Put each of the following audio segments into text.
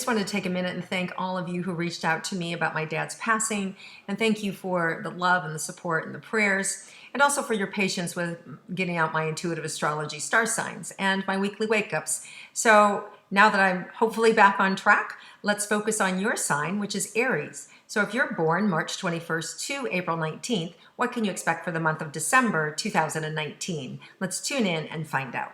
wanted to take a minute and thank all of you who reached out to me about my dad's passing, and thank you for the love and the support and the prayers, and also for your patience with getting out my intuitive astrology star signs and my weekly wake-ups. So now that I'm hopefully back on track, let's focus on your sign, which is Aries. So if you're born March 21st to April 19th, what can you expect for the month of December 2019? Let's tune in and find out.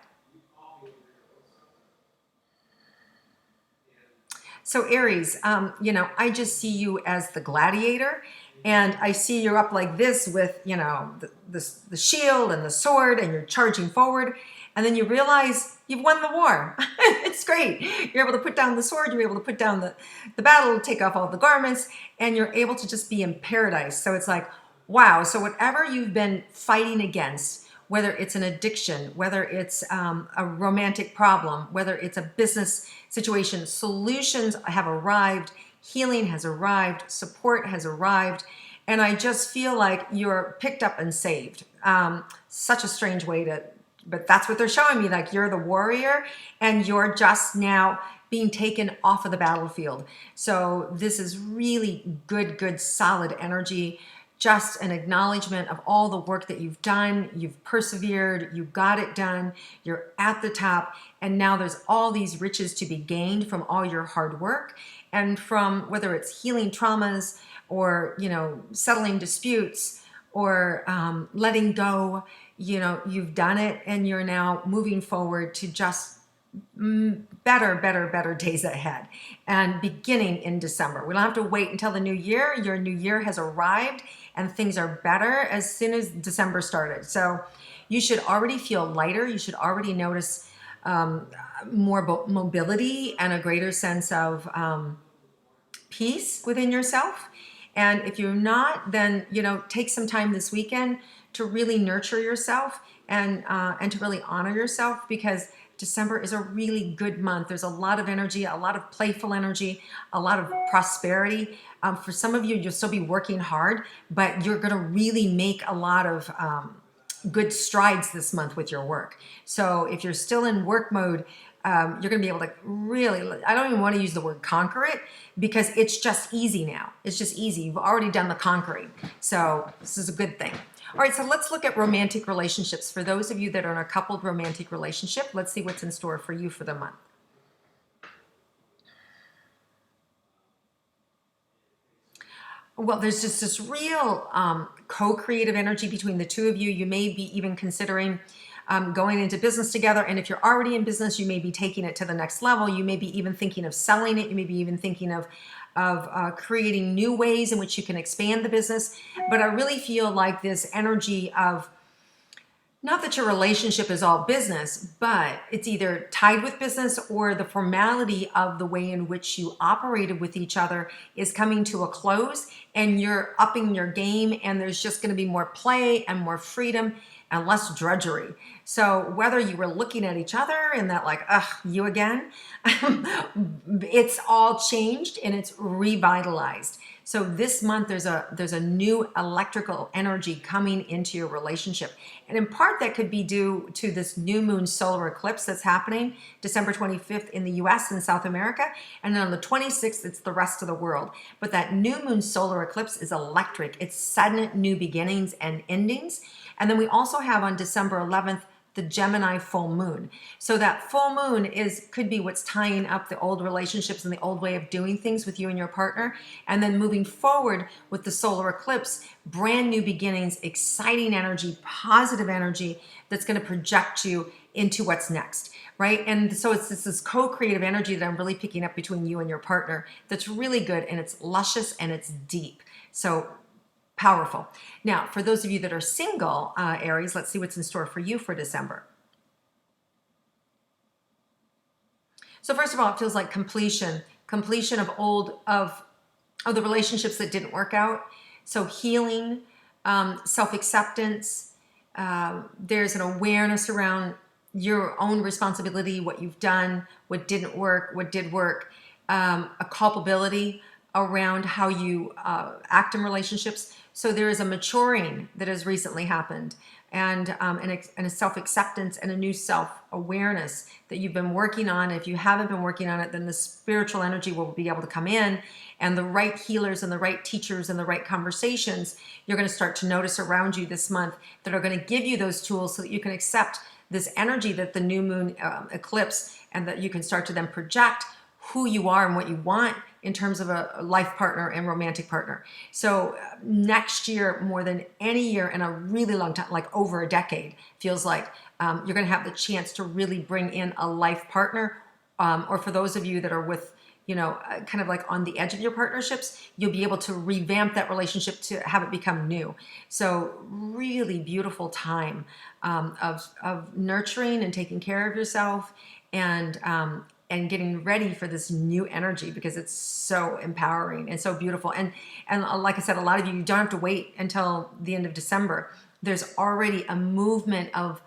So Aries, I just see you as the gladiator, and I see you're up like this with, the shield and the sword, and you're charging forward, and then you realize you've won the war. It's great. You're able to put down the sword, you're able to put down the battle, take off all the garments, and you're able to just be in paradise. So it's like, wow. So whatever you've been fighting against, whether it's an addiction, whether it's a romantic problem, whether it's a business situation, solutions have arrived, healing has arrived, support has arrived, and I just feel like you're picked up and saved. Such a strange way but that's what they're showing me, like you're the warrior and you're just now being taken off of the battlefield. So this is really good, solid energy. Just an acknowledgement of all the work that you've done, you've persevered, you got it done, you're at the top, and now there's all these riches to be gained from all your hard work and from whether it's healing traumas or, settling disputes or letting go, you've done it and you're now moving forward to just better days ahead and beginning in December. We don't have to wait until the new year. Your new year has arrived and things are better as soon as December started. So you should already feel lighter. You should already notice more mobility and a greater sense of peace within yourself. And if you're not, then, take some time this weekend to really nurture yourself and to really honor yourself, because December is a really good month. There's a lot of energy, a lot of playful energy, a lot of prosperity. For some of you, you'll still be working hard, but you're going to really make a lot of good strides this month with your work. So if you're still in work mode, you're going to be able to really, I don't even want to use the word conquer it, because it's just easy now. It's just easy. You've already done the conquering. So this is a good thing. All right, so let's look at romantic relationships. For those of you that are in a coupled romantic relationship, let's see what's in store for you for the month. Well, there's just this real co-creative energy between the two of you. You may be even considering going into business together. And if you're already in business, you may be taking it to the next level. You may be even thinking of selling it. You may be even thinking of creating new ways in which you can expand the business. But I really feel like this energy of, not that your relationship is all business, but it's either tied with business or the formality of the way in which you operated with each other is coming to a close and you're upping your game, and there's just going to be more play and more freedom and less drudgery. So whether you were looking at each other and that like, ugh, you again, it's all changed and it's revitalized. So this month there's a new electrical energy coming into your relationship. And in part that could be due to this new moon solar eclipse that's happening December 25th in the US and South America. And then on the 26th, it's the rest of the world. But that new moon solar eclipse is electric. It's sudden new beginnings and endings. And then we also have on December 11th, the Gemini full moon. So that full moon could be what's tying up the old relationships and the old way of doing things with you and your partner. And then moving forward with the solar eclipse, brand new beginnings, exciting energy, positive energy that's going to project you into what's next, right? And so it's this co-creative energy that I'm really picking up between you and your partner that's really good, and it's luscious and it's deep. So powerful. Now, for those of you that are single, Aries, let's see what's in store for you for December. So first of all, it feels like completion of the relationships that didn't work out. So healing, self-acceptance. There's an awareness around your own responsibility, what you've done, what didn't work, what did work, a culpability around how you act in relationships. So there is a maturing that has recently happened, and a self-acceptance and a new self-awareness that you've been working on. If you haven't been working on it, then the spiritual energy will be able to come in, and the right healers and the right teachers and the right conversations you're going to start to notice around you this month that are going to give you those tools so that you can accept this energy that the new moon eclipse, and that you can start to then project who you are and what you want in terms of a life partner and romantic partner. So next year, more than any year in a really long time, like over a decade, feels like you're going to have the chance to really bring in a life partner. Or for those of you that are with, kind of like on the edge of your partnerships, you'll be able to revamp that relationship to have it become new. So really beautiful time of nurturing and taking care of yourself, and getting ready for this new energy, because it's so empowering and so beautiful. And like I said, a lot of you don't have to wait until the end of December. There's already a movement of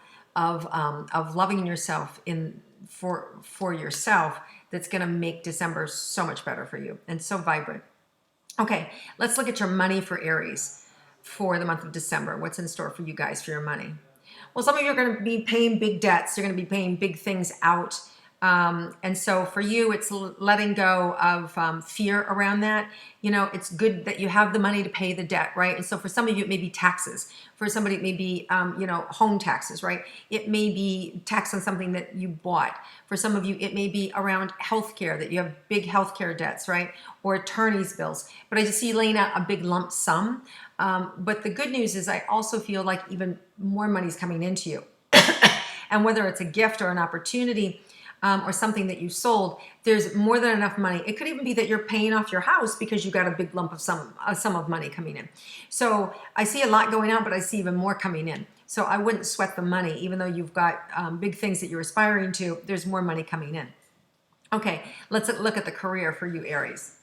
loving yourself for yourself that's going to make December so much better for you and so vibrant. Okay, let's look at your money for Aries for the month of December. What's in store for you guys for your money? Well, some of you are going to be paying big debts. You're going to be paying big things out. And so for you, it's letting go of fear around that. It's good that you have the money to pay the debt, right? And so for some of you, it may be taxes. For somebody, it may be, home taxes, right? It may be tax on something that you bought. For some of you, it may be around healthcare, that you have big healthcare debts, right? Or attorney's bills. But I just see you laying out a big lump sum. But the good news is I also feel like even more money's coming into you. And whether it's a gift or an opportunity, or something that you sold, there's more than enough money. It could even be that you're paying off your house because you got a big lump of sum of money coming in. So I see a lot going out, but I see even more coming in. So I wouldn't sweat the money, even though you've got big things that you're aspiring to. There's more money coming in. Okay, let's look at the career for you, Aries.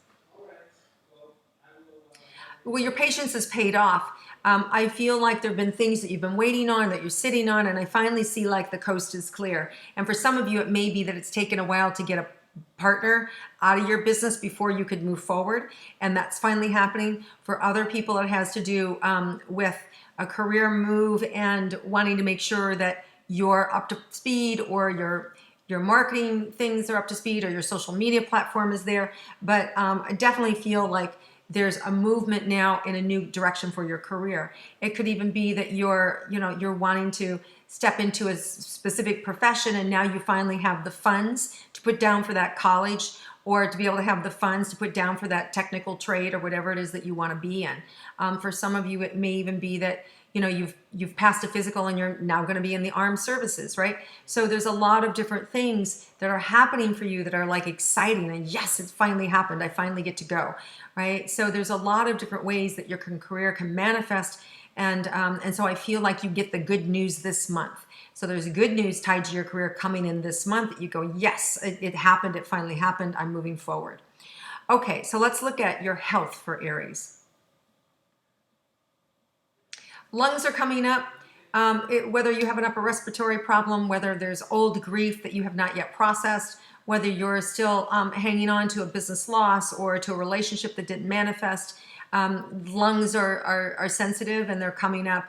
Well, your patience is paid off. I feel like there have been things that you've been waiting on, that you're sitting on, and I finally see like the coast is clear. And for some of you, it may be that it's taken a while to get a partner out of your business before you could move forward, and that's finally happening. For other people, it has to do with a career move and wanting to make sure that you're up to speed, or your marketing things are up to speed, or your social media platform is there. But I definitely feel like there's a movement now in a new direction for your career. It could even be that you're wanting to step into a specific profession, and now you finally have the funds to put down for that college, or to be able to have the funds to put down for that technical trade or whatever it is that you want to be in. For some of you, it may even be that you've passed a physical and you're now going to be in the armed services, right? So there's a lot of different things that are happening for you that are like exciting, and yes, it's finally happened. I finally get to go, right? So there's a lot of different ways that your career can manifest, and so I feel like you get the good news this month. So there's good news tied to your career coming in this month that you go, yes, it happened. It finally happened. I'm moving forward. Okay, so let's look at your health for Aries. Lungs are coming up. Whether you have an upper respiratory problem, whether there's old grief that you have not yet processed, whether you're still hanging on to a business loss or to a relationship that didn't manifest, lungs are sensitive and they're coming up.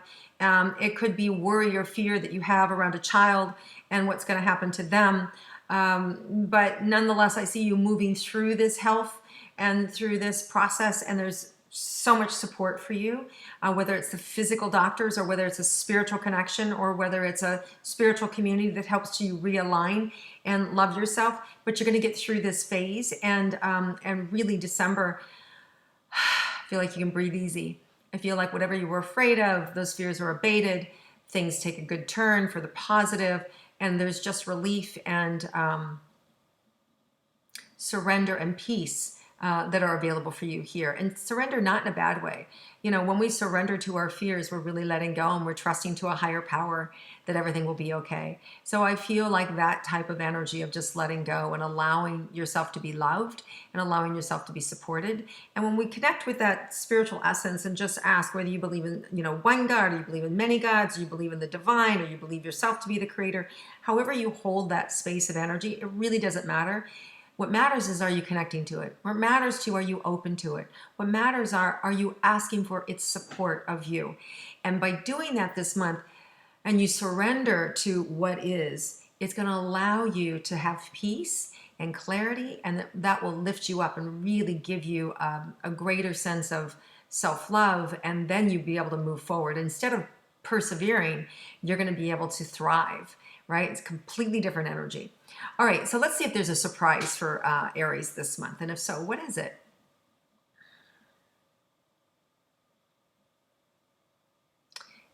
It could be worry or fear that you have around a child and what's going to happen to them. But nonetheless, I see you moving through this health and through this process, and there's so much support for you, whether it's the physical doctors, or whether it's a spiritual connection, or whether it's a spiritual community that helps you realign and love yourself. But you're going to get through this phase, and really December, I feel like you can breathe easy. I feel like whatever you were afraid of, those fears are abated. Things take a good turn for the positive, and there's just relief and surrender and peace that are available for you here. And surrender not in a bad way. When we surrender to our fears, we're really letting go, and we're trusting to a higher power that everything will be okay. So I feel like that type of energy of just letting go and allowing yourself to be loved and allowing yourself to be supported. And when we connect with that spiritual essence and just ask whether you believe in, one God, or you believe in many gods, or you believe in the divine, or you believe yourself to be the creator, however you hold that space of energy, it really doesn't matter. What matters is, are you connecting to it? What matters to you, are you open to it? What matters are you asking for its support of you? And by doing that this month, and you surrender to what is, it's going to allow you to have peace and clarity, and that will lift you up and really give you a greater sense of self-love, and then you'll be able to move forward. Instead of persevering, you're going to be able to thrive, right? It's completely different energy. All right, so let's see if there's a surprise for Aries this month, and if so, what is it?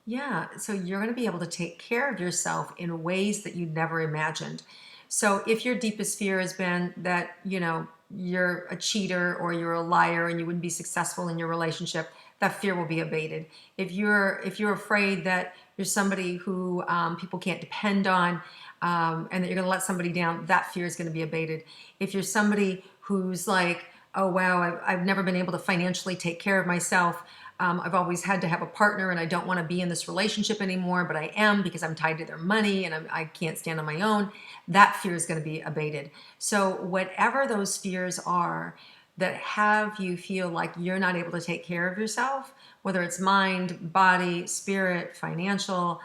Yeah, so you're going to be able to take care of yourself in ways that you never imagined. So if your deepest fear has been that, you're a cheater or you're a liar and you wouldn't be successful in your relationship, that fear will be abated. If you're afraid that you're somebody who people can't depend on, and that you're going to let somebody down, that fear is going to be abated. If you're somebody who's like, oh wow, I've never been able to financially take care of myself. I've always had to have a partner and I don't want to be in this relationship anymore, but I am because I'm tied to their money and I can't stand on my own. That fear is going to be abated. So whatever those fears are that have you feel like you're not able to take care of yourself, whether it's mind, body, spirit, financial,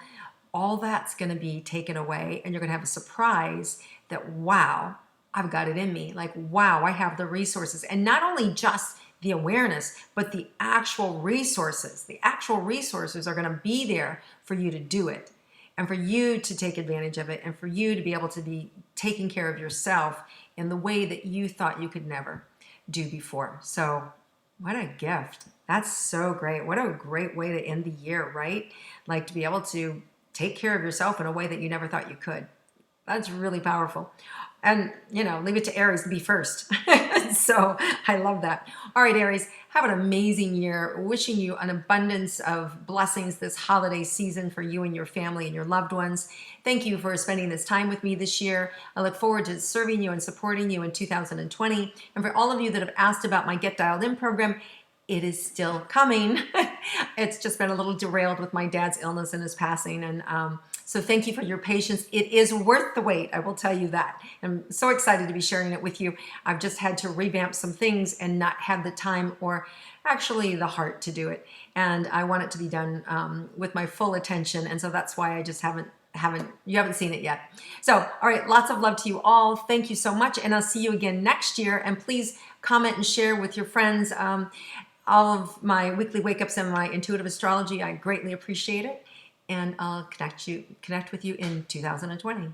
all that's going to be taken away, and you're going to have a surprise that, wow, I've got it in me. Like, wow, I have the resources. And not only just the awareness, but the actual resources. The actual resources are going to be there for you to do it, and for you to take advantage of it, and for you to be able to be taking care of yourself in the way that you thought you could never do before. So what a gift. That's so great. What a great way to end the year, right? Like, to be able to take care of yourself in a way that you never thought you could. That's really powerful. And, leave it to Aries to be first. So I love that. All right, Aries, have an amazing year. Wishing you an abundance of blessings this holiday season for you and your family and your loved ones. Thank you for spending this time with me this year. I look forward to serving you and supporting you in 2020. And for all of you that have asked about my Get Dialed In program, it is still coming. It's just been a little derailed with my dad's illness and his passing. And so thank you for your patience. It is worth the wait, I will tell you that. I'm so excited to be sharing it with you. I've just had to revamp some things and not have the time or actually the heart to do it. And I want it to be done with my full attention. And so that's why I just you haven't seen it yet. So, all right, lots of love to you all. Thank you so much. And I'll see you again next year. And please comment and share with your friends all of my weekly wake-ups and my intuitive astrology. I greatly appreciate it. And I'll connect with you in 2020.